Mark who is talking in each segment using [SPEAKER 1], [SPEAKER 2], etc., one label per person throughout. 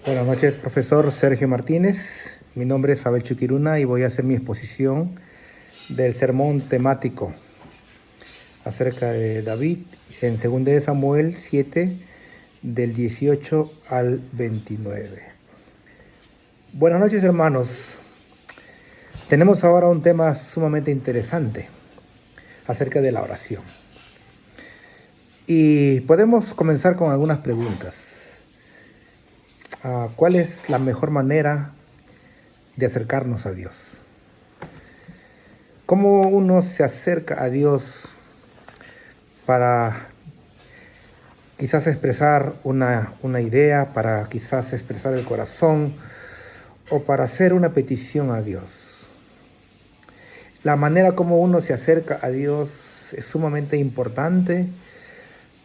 [SPEAKER 1] Buenas noches, profesor Sergio Martínez. Mi nombre es Abel Chuquiruna y voy a hacer mi exposición del sermón temático acerca de David en 2 de Samuel 7, del 18 al 29. Buenas noches, hermanos. Tenemos ahora un tema sumamente interesante acerca de la oración. Y podemos comenzar con algunas preguntas. ¿Cuál es la mejor manera de acercarnos a Dios? ¿Cómo uno se acerca a Dios para quizás expresar una idea, para quizás expresar el corazón o para hacer una petición a Dios? La manera como uno se acerca a Dios es sumamente importante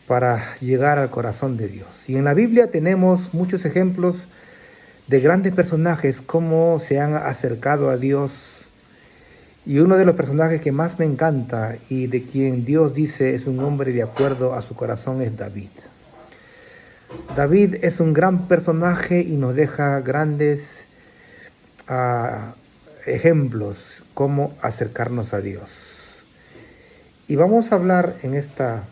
[SPEAKER 1] para llegar al corazón de Dios. Y en la Biblia tenemos muchos ejemplos de grandes personajes cómo se han acercado a Dios. Y uno de los personajes que más me encanta y de quien Dios dice es un hombre de acuerdo a su corazón es David. David es un gran personaje y nos deja grandes ejemplos cómo acercarnos a Dios. Y vamos a hablar en esta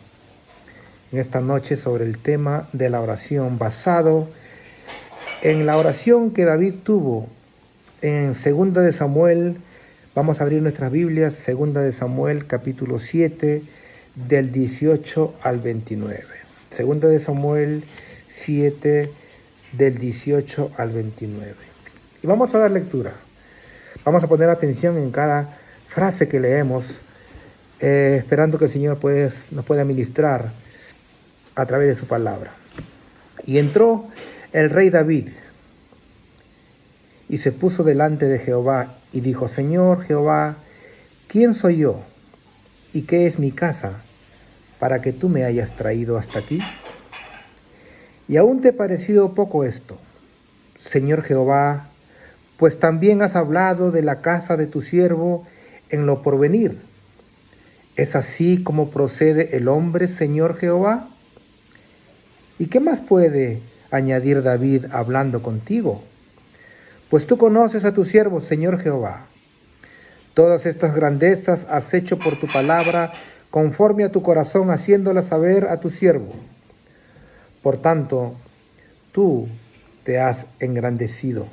[SPEAKER 1] noche sobre el tema de la oración, basado en la oración que David tuvo en 2 de Samuel. Vamos a abrir nuestras Biblias, 2 de Samuel, capítulo 7, del 18 al 29. 2 de Samuel 7, del 18 al 29. Y vamos a dar lectura. Vamos a poner atención en cada frase que leemos, esperando que el Señor nos pueda ministrar a través de su palabra. Y entró el rey David y se puso delante de Jehová y dijo: Señor Jehová, ¿quién soy yo y qué es mi casa para que tú me hayas traído hasta aquí? ¿Y aún te ha parecido poco esto, Señor Jehová? Pues también has hablado de la casa de tu siervo en lo porvenir. ¿Es así como procede el hombre, Señor Jehová? ¿Y qué más puede añadir David hablando contigo? Pues tú conoces a tu siervo, Señor Jehová. Todas estas grandezas has hecho por tu palabra, conforme a tu corazón, haciéndolas saber a tu siervo. Por tanto, tú te has engrandecido,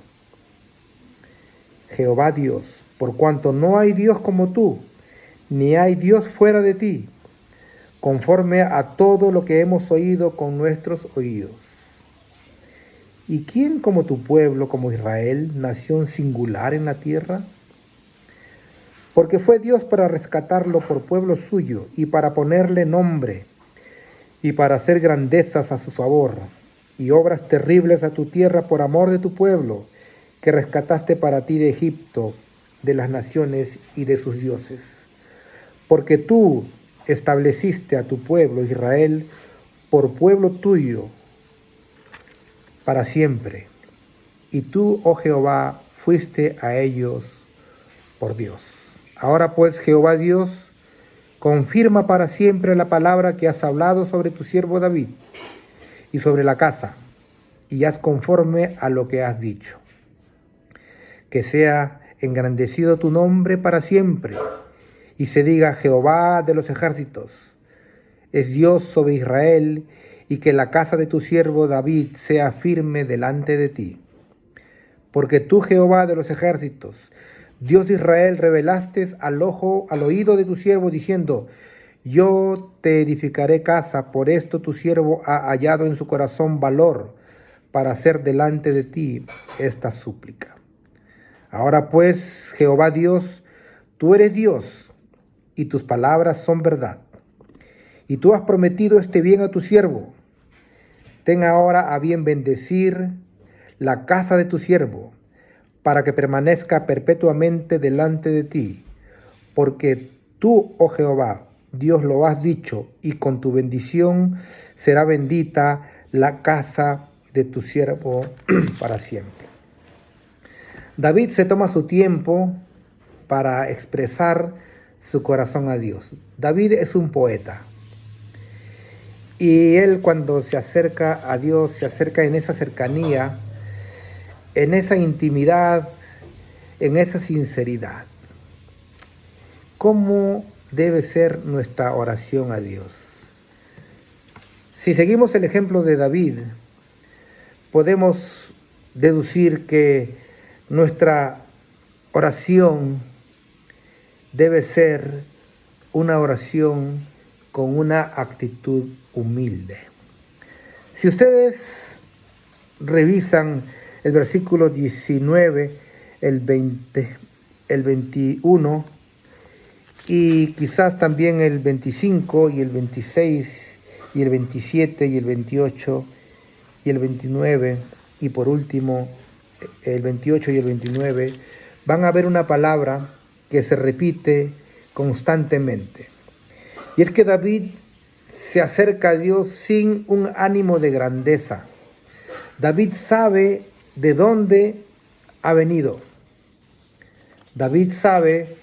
[SPEAKER 1] Jehová Dios, por cuanto no hay Dios como tú, ni hay Dios fuera de ti, conforme a todo lo que hemos oído con nuestros oídos. ¿Y quién como tu pueblo, como Israel, nación singular en la tierra? Porque fue Dios para rescatarlo por pueblo suyo y para ponerle nombre y para hacer grandezas a su favor y obras terribles a tu tierra por amor de tu pueblo, que rescataste para ti de Egipto, de las naciones y de sus dioses. Porque tú estableciste a tu pueblo Israel por pueblo tuyo para siempre, y tú, oh Jehová, fuiste a ellos por Dios. Ahora pues, Jehová Dios, confirma para siempre la palabra que has hablado sobre tu siervo David y sobre la casa, y haz conforme a lo que has dicho. Que sea engrandecido tu nombre para siempre, y se diga: Jehová de los ejércitos es Dios sobre Israel, y que la casa de tu siervo David sea firme delante de ti. Porque tú, Jehová de los ejércitos, Dios de Israel, revelaste al oído de tu siervo, diciendo: yo te edificaré casa. Por esto tu siervo ha hallado en su corazón valor para hacer delante de ti esta súplica. Ahora pues, Jehová Dios, tú eres Dios, y tus palabras son verdad. Y tú has prometido este bien a tu siervo. Ten ahora a bien bendecir la casa de tu siervo, para que permanezca perpetuamente delante de ti. Porque tú, oh Jehová, Dios, lo has dicho, y con tu bendición será bendita la casa de tu siervo para siempre. David se toma su tiempo para expresar su corazón a Dios. David es un poeta. Y él, cuando se acerca a Dios, se acerca en esa cercanía en esa intimidad, en esa sinceridad. ¿Cómo debe ser nuestra oración a Dios? Si seguimos el ejemplo de David, podemos deducir que nuestra oración debe ser una oración con una actitud humilde. Si ustedes revisan el versículo 19, el 20, el 21 y quizás también el 25 y el 26 y el 27 y el 28 y el 29 y por último el 28 y el 29, van a ver una palabra que se repite constantemente. Y es que David se acerca a Dios sin un ánimo de grandeza. David sabe de dónde ha venido. David sabe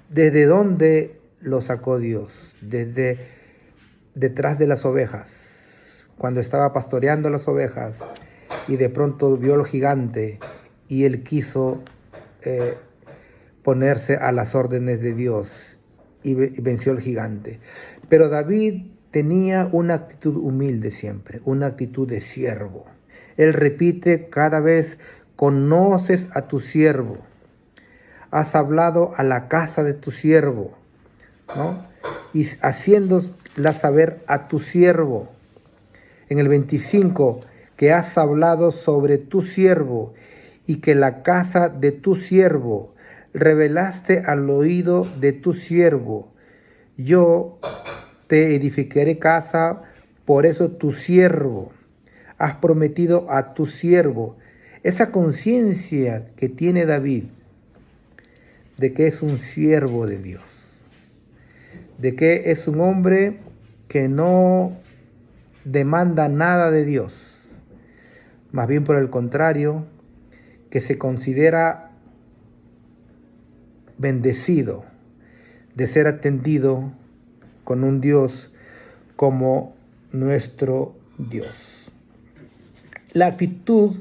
[SPEAKER 1] desde dónde lo sacó Dios, desde detrás de las ovejas, cuando estaba pastoreando las ovejas y de pronto vio al gigante y él quiso ponerse a las órdenes de Dios y venció al gigante. Pero David tenía una actitud humilde siempre, una actitud de siervo. Él repite cada vez: conoces a tu siervo, has hablado a la casa de tu siervo, ¿no? Y haciéndola saber a tu siervo. En el 25, que has hablado sobre tu siervo y que la casa de tu siervo revelaste al oído de tu siervo. Yo te edificaré casa, por eso tu siervo. Has prometido a tu siervo. Esa conciencia que tiene David de que es un siervo de Dios, de que es un hombre que no demanda nada de Dios, más bien por el contrario, que se considera bendecido de ser atendido con un Dios como nuestro Dios. La actitud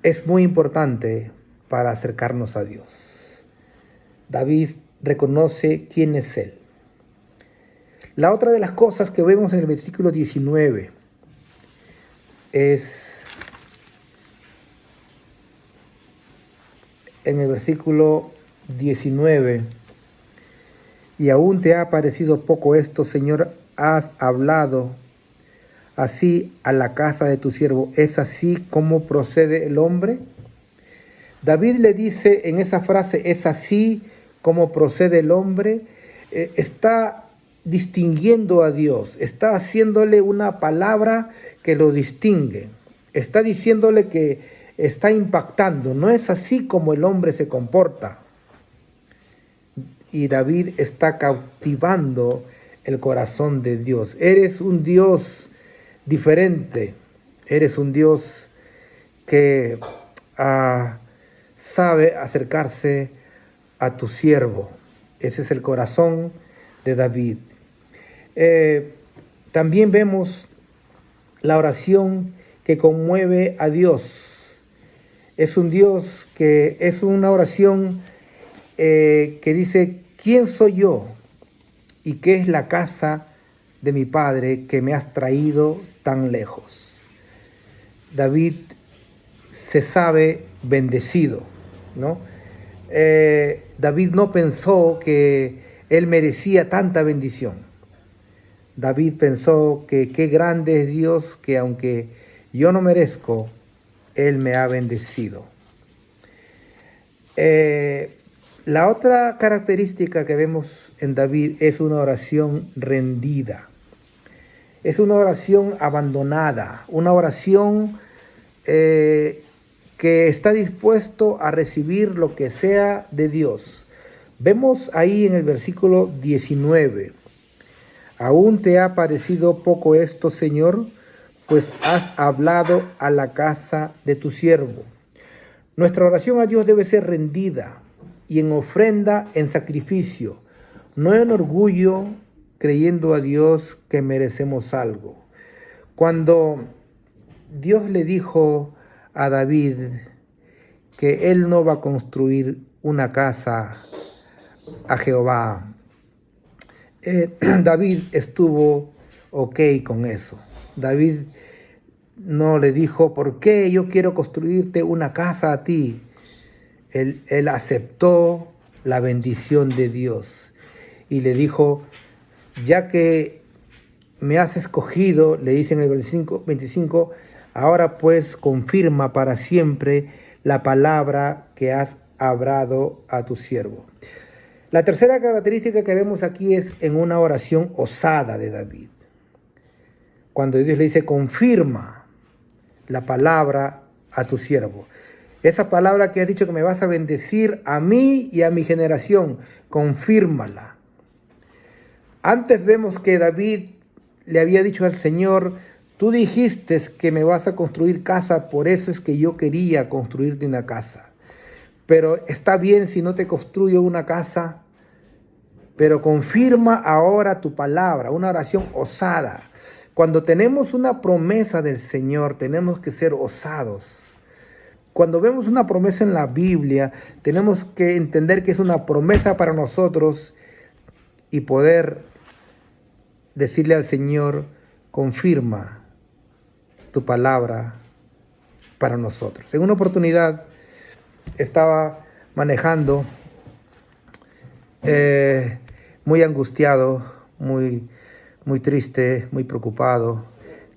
[SPEAKER 1] es muy importante para acercarnos a Dios. David reconoce quién es Él. La otra de las cosas que vemos en el versículo 19 es, en el versículo 19, y aún te ha parecido poco esto, Señor, has hablado así a la casa de tu siervo. ¿Es así como procede el hombre? David le dice en esa frase, es así como procede el hombre, está distinguiendo a Dios, está haciéndole una palabra que lo distingue, está diciéndole que está impactando, no es así como el hombre se comporta. Y David está cautivando el corazón de Dios. Eres un Dios diferente, eres un Dios que sabe acercarse a tu siervo. Ese es el corazón de David. También vemos la oración que conmueve a Dios. Es un Dios que es una oración que dice: ¿quién soy yo y qué es la casa de mi padre que me has traído tan lejos? David se sabe bendecido, ¿no? David no pensó que él merecía tanta bendición. David pensó que qué grande es Dios, que aunque yo no merezco, Él me ha bendecido. La otra característica que vemos en David es una oración rendida. Es una oración abandonada, una oración que está dispuesto a recibir lo que sea de Dios. Vemos ahí en el versículo 19, ¿aún te ha parecido poco esto, Señor? Pues has hablado a la casa de tu siervo. Nuestra oración a Dios debe ser rendida y en ofrenda, en sacrificio, no en orgullo, creyendo a Dios que merecemos algo. Cuando Dios le dijo a David que él no va a construir una casa a Jehová, David estuvo ok con eso. David no le dijo, ¿por qué yo quiero construirte una casa a ti? Él aceptó la bendición de Dios y le dijo, ya que me has escogido, le dice en el versículo 25, ahora pues confirma para siempre la palabra que has hablado a tu siervo. La tercera característica que vemos aquí es en una oración osada de David. Cuando Dios le dice, confirma la palabra a tu siervo. Esa palabra que has dicho que me vas a bendecir a mí y a mi generación, confírmala. Antes vemos que David le había dicho al Señor, tú dijiste que me vas a construir casa, por eso es que yo quería construirte una casa. Pero está bien si no te construyo una casa, pero confirma ahora tu palabra, una oración osada. Cuando tenemos una promesa del Señor, tenemos que ser osados. Cuando vemos una promesa en la Biblia, tenemos que entender que es una promesa para nosotros y poder decirle al Señor, confirma tu palabra para nosotros. En una oportunidad estaba manejando muy angustiado, muy triste, muy preocupado.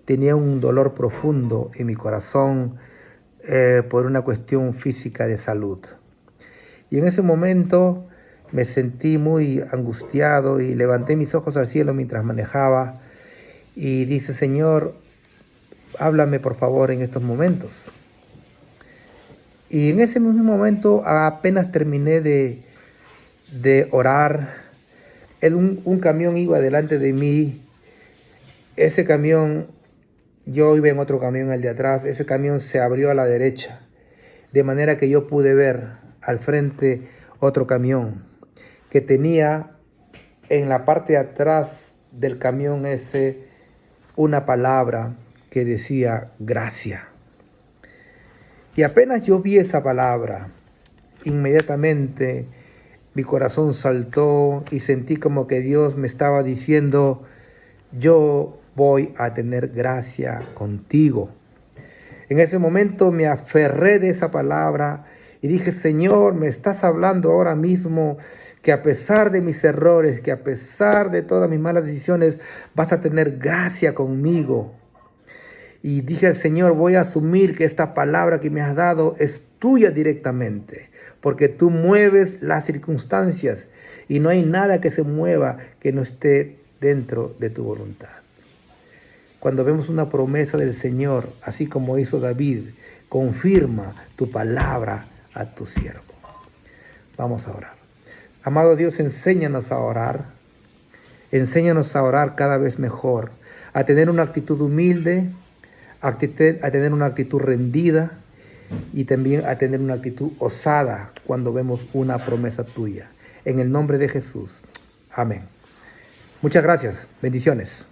[SPEAKER 1] Tenía un dolor profundo en mi corazón por una cuestión física de salud. Y en ese momento me sentí muy angustiado y levanté mis ojos al cielo mientras manejaba y dije, Señor, háblame por favor en estos momentos. Y en ese mismo momento apenas terminé de orar, un camión iba delante de mí. Ese camión, yo iba en otro camión, el de atrás, ese camión se abrió a la derecha, de manera que yo pude ver al frente otro camión que tenía en la parte de atrás del camión ese una palabra que decía gracia. Y apenas yo vi esa palabra, inmediatamente mi corazón saltó y sentí como que Dios me estaba diciendo, yo voy a tener gracia contigo. En ese momento me aferré de esa palabra y dije, Señor, me estás hablando ahora mismo que a pesar de mis errores, que a pesar de todas mis malas decisiones, vas a tener gracia conmigo. Y dije al Señor, voy a asumir que esta palabra que me has dado es tuya directamente, porque tú mueves las circunstancias y no hay nada que se mueva que no esté dentro de tu voluntad. Cuando vemos una promesa del Señor, así como hizo David, confirma tu palabra a tu siervo. Vamos a orar. Amado Dios, enséñanos a orar cada vez mejor, a tener una actitud humilde, a tener una actitud rendida y también a tener una actitud osada cuando vemos una promesa tuya. En el nombre de Jesús. Amén. Muchas gracias. Bendiciones.